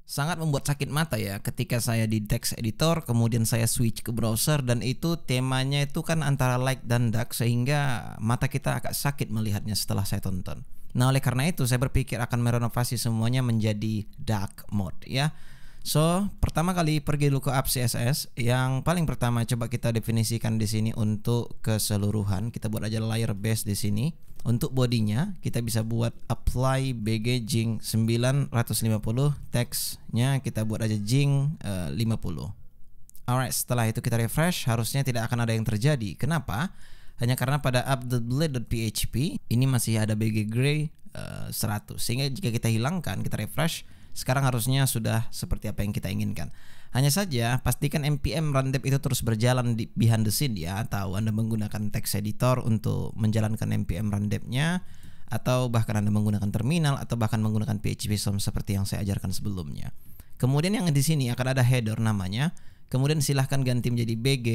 Sangat membuat sakit mata ya ketika saya di text editor kemudian saya switch ke browser dan itu temanya itu kan antara light dan dark sehingga mata kita agak sakit melihatnya setelah saya tonton. Nah oleh karena itu saya berpikir akan merenovasi semuanya menjadi dark mode ya. So pertama kali pergi dulu ke app CSS. Yang paling pertama coba kita definisikan di sini untuk keseluruhan. Kita buat aja layer base di sini. Untuk bodinya kita bisa buat apply bg jing 950, teksnya kita buat aja jing 50. Alright, setelah itu kita refresh, harusnya tidak akan ada yang terjadi. Kenapa? Hanya karena pada app.blade.php ini masih ada bg gray 100. Sehingga jika kita hilangkan, kita refresh, sekarang harusnya sudah seperti apa yang kita inginkan. Hanya saja pastikan npm run dev itu terus berjalan di behind the scene ya, atau Anda menggunakan text editor untuk menjalankan npm run dev-nya, atau bahkan Anda menggunakan terminal atau bahkan menggunakan PHP Storm seperti yang saya ajarkan sebelumnya. Kemudian yang di sini akan ada header namanya. Kemudian silahkan ganti menjadi bg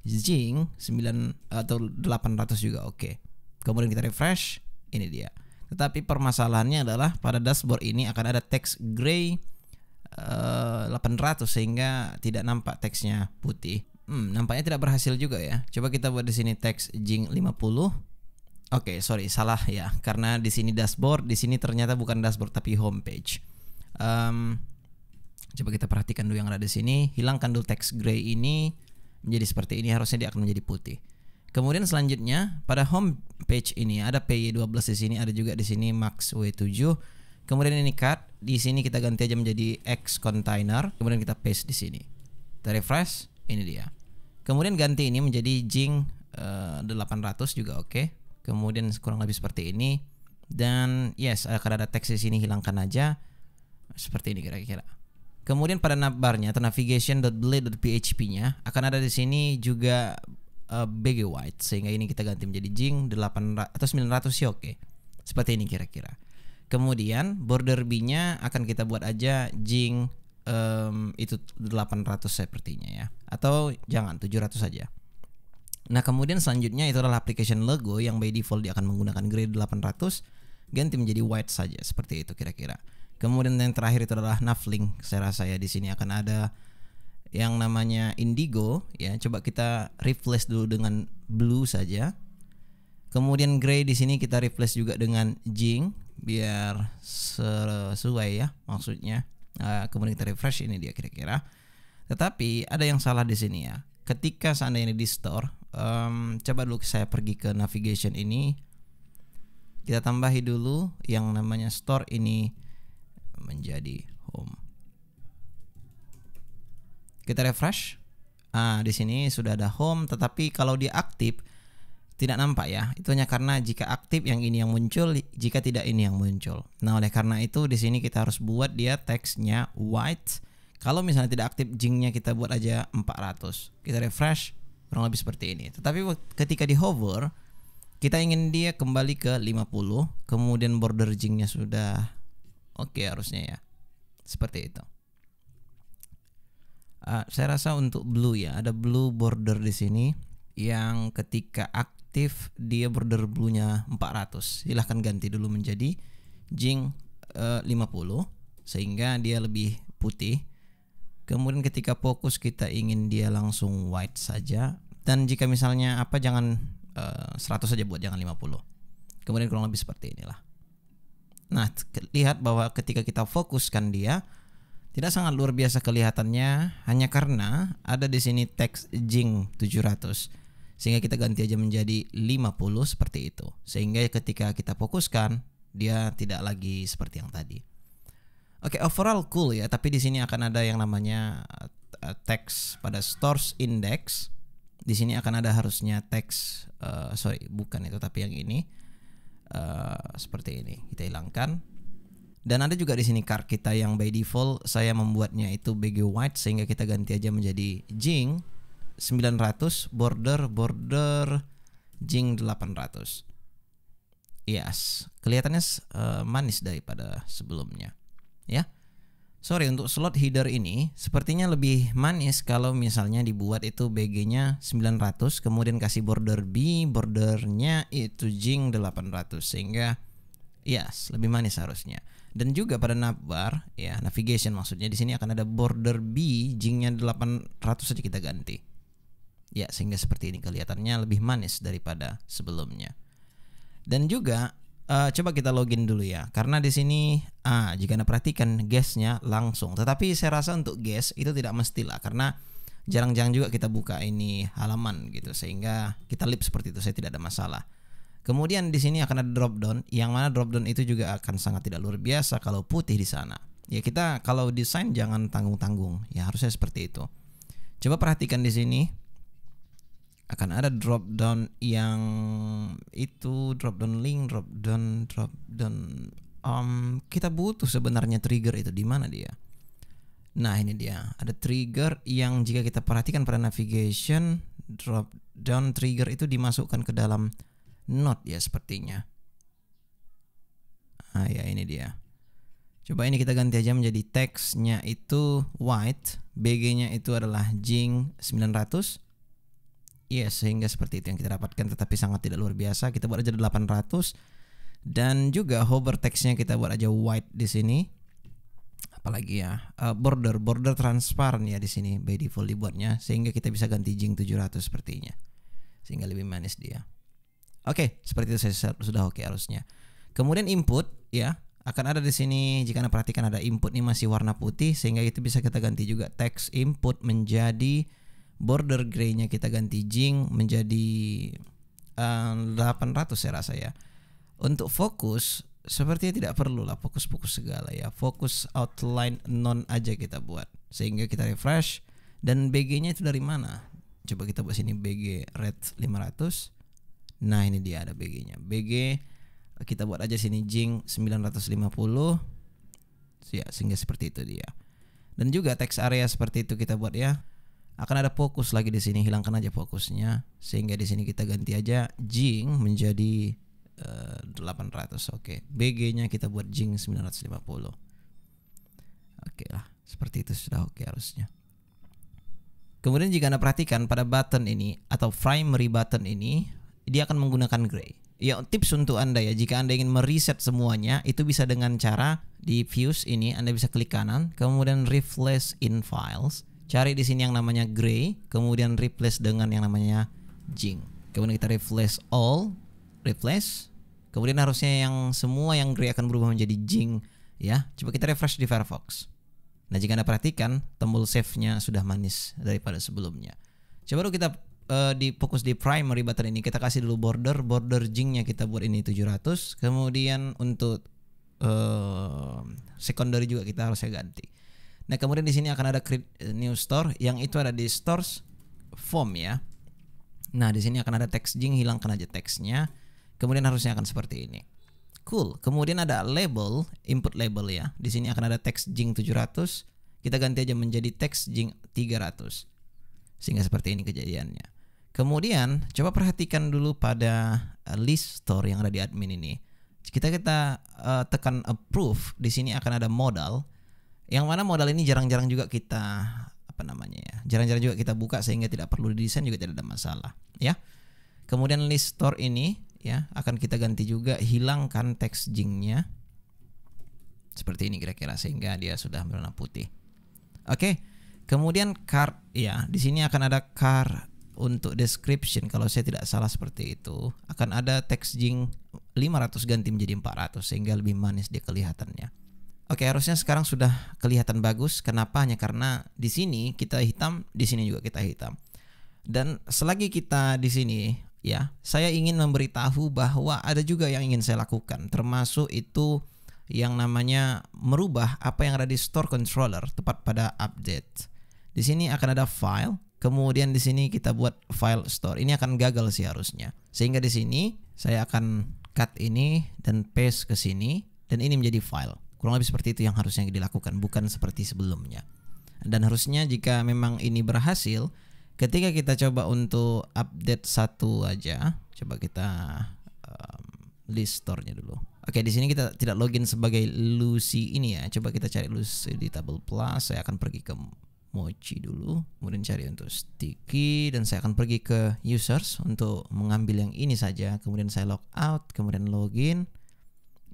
jing 9 atau 800 juga oke. Kemudian kita refresh, ini dia. Tetapi permasalahannya adalah pada dashboard ini akan ada teks gray 800 sehingga tidak nampak teksnya putih. Nampaknya tidak berhasil juga ya. Coba kita buat di sini teks jing 50. Oke, sorry, salah ya. Karena di sini dashboard, di sini ternyata bukan dashboard tapi homepage. Coba kita perhatikan dulu yang ada di sini. Hilangkan dulu teks gray ini menjadi seperti ini, harusnya dia akan menjadi putih. Kemudian selanjutnya pada home page ini ada PY12 di sini, ada juga di sini max W7. Kemudian ini cut, di sini kita ganti aja menjadi X container, kemudian kita paste di sini. Kita refresh, ini dia. Kemudian ganti ini menjadi jing 800 juga oke. Kemudian kurang lebih seperti ini. Dan yes, akan ada teks di sini, hilangkan aja. Seperti ini kira-kira. Kemudian pada navbarnya atau navigation.blade.php-nya akan ada di sini juga bg white, sehingga ini kita ganti menjadi jing 800 atau 900 sih oke. Seperti ini kira-kira. Kemudian border B-nya akan kita buat aja jing itu 800 sepertinya ya. Atau jangan 700 saja. Nah, kemudian selanjutnya itu adalah application logo yang by default dia akan menggunakan gray 800, ganti menjadi white saja seperti itu kira-kira. Kemudian yang terakhir itu adalah navlink. Saya rasa ya di sini akan ada yang namanya indigo ya. Coba kita replace dulu dengan blue saja. Kemudian gray di sini kita replace juga dengan jing biar sesuai ya maksudnya. Kemudian kita refresh, ini dia kira-kira. Tetapi ada yang salah di sini ya. Ketika seandainya di store, coba dulu saya pergi ke navigation ini. Kita tambahi dulu yang namanya store ini menjadi home. Kita refresh. Di sini sudah ada home, tetapi kalau dia aktif tidak nampak ya. Itu hanya karena jika aktif yang ini yang muncul, jika tidak ini yang muncul. Nah, oleh karena itu di sini kita harus buat dia teksnya white. Kalau misalnya tidak aktif, jingnya kita buat aja 400. Kita refresh, kurang lebih seperti ini. Tetapi ketika di hover, kita ingin dia kembali ke 50, kemudian border jingnya sudah oke harusnya ya. Seperti itu. Saya rasa untuk blue ya, ada blue border di sini yang ketika aktif dia border blue-nya 400. Silahkan ganti dulu menjadi jing 50 sehingga dia lebih putih. Kemudian ketika fokus kita ingin dia langsung white saja. Dan jika misalnya jangan 100 saja buat, jangan 50. Kemudian kurang lebih seperti inilah. Nah, lihat bahwa ketika kita fokuskan dia tidak sangat luar biasa kelihatannya, hanya karena ada di sini teks jing 700. Sehingga kita ganti aja menjadi 50 seperti itu. Sehingga ketika kita fokuskan dia tidak lagi seperti yang tadi. Oke, overall cool ya, tapi di sini akan ada yang namanya teks pada stores index. Di sini akan ada harusnya teks bukan itu tapi yang ini. Seperti ini. Kita hilangkan. Dan ada juga di sini card kita yang by default saya membuatnya itu bg white, sehingga kita ganti aja menjadi jing 900 border jing 800. Yes, kelihatannya manis daripada sebelumnya. Ya. Sorry, untuk slot header ini sepertinya lebih manis kalau misalnya dibuat itu BG-nya 900 kemudian kasih border B, bordernya itu jing 800 sehingga yes, lebih manis harusnya. Dan juga pada navbar ya, navigation maksudnya, di sini akan ada border B, jingnya 800 saja kita ganti. Ya, sehingga seperti ini kelihatannya lebih manis daripada sebelumnya. Dan juga coba kita login dulu ya, karena di sini jika Anda perhatikan guestnya langsung. Tetapi saya rasa untuk guest itu tidak mestilah, karena jarang-jarang juga kita buka ini halaman gitu, sehingga kita leave seperti itu, saya tidak ada masalah. Kemudian di sini akan ada drop down, yang mana drop down itu juga akan sangat tidak luar biasa kalau putih di sana. Ya, kita kalau desain jangan tanggung-tanggung, ya harusnya seperti itu. Coba perhatikan di sini akan ada drop down yang itu, drop down link, drop down. Kita butuh sebenarnya trigger itu, di mana dia? Nah, ini dia. Ada trigger yang jika kita perhatikan pada navigation, drop down trigger itu dimasukkan ke dalam node ya sepertinya. Ya ini dia. Coba ini kita ganti aja menjadi teksnya itu white, BG-nya itu adalah Jing 900. Yes, sehingga seperti itu yang kita dapatkan, tetapi sangat tidak luar biasa. Kita buat aja 800. Dan juga hover teksnya kita buat aja white di sini. Apalagi ya, border transparan ya di sini by default dibuatnya, sehingga kita bisa ganti Jing 700 sepertinya. Sehingga lebih manis dia. Oke, seperti itu saya sudah oke harusnya. Kemudian input ya, akan ada di sini, jika Anda perhatikan ada input ini masih warna putih, sehingga itu bisa kita ganti juga teks input menjadi border gray-nya kita ganti Jing menjadi 800 saya rasa ya. Untuk fokus sepertinya tidak perlu lah fokus segala ya. Fokus outline non aja kita buat, sehingga kita refresh. Dan BG-nya itu dari mana? Coba kita buat sini BG red 500. Nah, ini dia ada BG-nya. BG kita buat aja sini Jing 950. Ya, sehingga seperti itu dia. Dan juga text area seperti itu kita buat ya. Akan ada fokus lagi di sini, hilangkan aja fokusnya, sehingga di sini kita ganti aja Jing menjadi 800. Oke. BG-nya kita buat Jing 950. Oke lah, seperti itu sudah oke harusnya. Kemudian jika Anda perhatikan pada button ini atau primary button ini, dia akan menggunakan gray. Ya, tips untuk Anda ya, jika Anda ingin mereset semuanya, itu bisa dengan cara di views ini Anda bisa klik kanan, kemudian replace in files, cari di sini yang namanya gray, kemudian replace dengan yang namanya Jing. Kemudian kita replace all, replace. Kemudian harusnya yang semua yang gray akan berubah menjadi Jing ya. Coba kita refresh di Firefox. Nah, jika Anda perhatikan tombol save-nya sudah manis daripada sebelumnya. Coba dulu kita di fokus di primary button ini, kita kasih dulu border Jing-nya kita buat ini 700. Kemudian untuk secondary juga kita harusnya ganti. Nah, kemudian di sini akan ada create new store, yang itu ada di stores form ya. Nah, di sini akan ada text Jing, hilangkan aja teksnya. Kemudian harusnya akan seperti ini. Cool. Kemudian ada label, input label ya. Di sini akan ada text Jing 700. Kita ganti aja menjadi text Jing 300. Sehingga seperti ini kejadiannya. Kemudian coba perhatikan dulu pada list store yang ada di admin ini. Kita tekan approve. Di sini akan ada modal. Yang mana modal ini jarang-jarang juga kita jarang-jarang juga kita buka, sehingga tidak perlu didesain juga tidak ada masalah ya. Kemudian list store ini ya akan kita ganti juga, hilangkan text Jing-nya seperti ini kira-kira, sehingga dia sudah berwarna putih. Oke. Kemudian card ya, di sini akan ada card untuk description, kalau saya tidak salah seperti itu. Akan ada text Jing 500 ganti menjadi 400, sehingga lebih manis dia kelihatannya. Oke, harusnya sekarang sudah kelihatan bagus. Kenapa? Hanya karena di sini kita hitam, di sini juga kita hitam. Dan selagi kita di sini ya, saya ingin memberitahu bahwa ada juga yang ingin saya lakukan, termasuk itu yang namanya merubah apa yang ada di store controller tepat pada update. Di sini akan ada file, kemudian di sini kita buat file store. Ini akan gagal sih harusnya. Sehingga di sini saya akan cut ini dan paste ke sini, dan ini menjadi file. Kurang lebih seperti itu yang harusnya dilakukan, bukan seperti sebelumnya. Dan harusnya jika memang ini berhasil, ketika kita coba untuk update satu aja, coba kita list store-nya dulu. Oke, di sini kita tidak login sebagai Lucy ini ya. Coba kita cari Lucy di Table Plus. Saya akan pergi ke Mochi dulu, kemudian cari untuk sticky, dan saya akan pergi ke users untuk mengambil yang ini saja. Kemudian saya log out, kemudian login.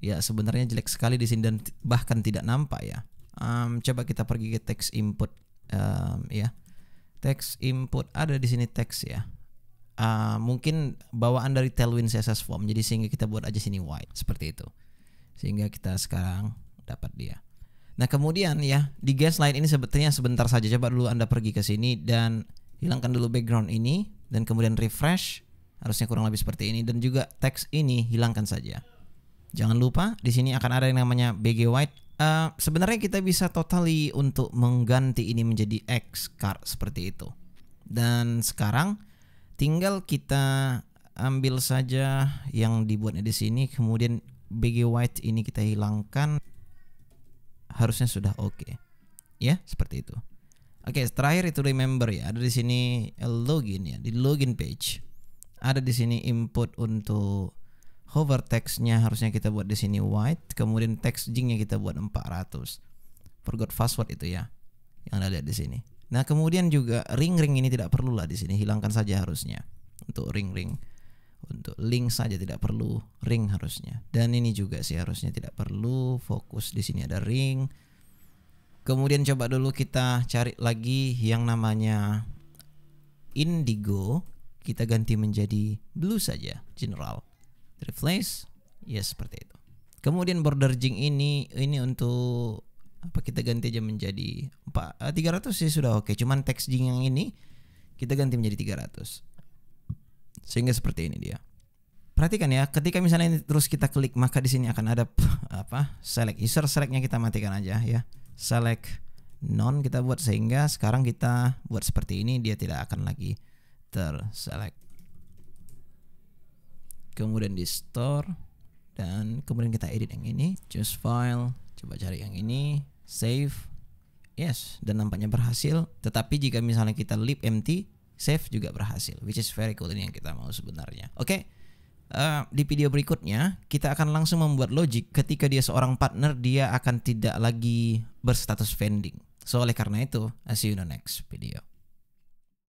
Ya sebenarnya jelek sekali di sini dan bahkan tidak nampak ya. Coba kita pergi ke text input ya. Text input ada di sini teks ya. Mungkin bawaan dari Tailwind CSS Form, jadi sehingga kita buat aja sini white seperti itu, sehingga kita sekarang dapat dia. Nah kemudian ya di Gaslight ini sebetulnya sebentar saja. Coba dulu Anda pergi ke sini dan hilangkan dulu background ini dan kemudian refresh. Harusnya kurang lebih seperti ini, dan juga teks ini hilangkan saja. Jangan lupa di sini akan ada yang namanya BG White. Sebenarnya kita bisa totally untuk mengganti ini menjadi X card seperti itu. Dan sekarang tinggal kita ambil saja yang dibuatnya di sini, kemudian BG White ini kita hilangkan. Harusnya sudah oke. Ya, seperti itu. Oke, terakhir itu remember ya. Ada di sini login ya, di login page. Ada di sini input untuk hover text-nya harusnya kita buat di sini white, kemudian text jing-nya kita buat 400. Forgot password itu ya, yang Anda lihat di sini. Nah, kemudian juga ring-ring ini tidak perlu lah di sini, hilangkan saja harusnya. Untuk ring-ring. Untuk link saja tidak perlu ring harusnya. Dan ini juga sih harusnya tidak perlu, fokus di sini ada ring. Kemudian coba dulu kita cari lagi yang namanya indigo. Kita ganti menjadi blue saja, general. Replace, yes seperti itu. Kemudian border jing ini untuk apa, kita ganti aja menjadi 300 sih sudah oke. Cuman text jing yang ini kita ganti menjadi 300. Sehingga seperti ini dia. Perhatikan ya, ketika misalnya ini terus kita klik, maka di sini akan ada select user, selectnya kita matikan aja ya. Select none kita buat, sehingga sekarang kita buat seperti ini, dia tidak akan lagi terselect. Kemudian di store, dan kemudian kita edit yang ini, choose file, coba cari yang ini, save, yes, dan nampaknya berhasil. Tetapi jika misalnya kita leave empty, save juga berhasil, which is very cool. Ini yang kita mau sebenarnya. Oke, di video berikutnya kita akan langsung membuat logic ketika dia seorang partner, dia akan tidak lagi berstatus vending. So oleh karena itu, I see you in the next video.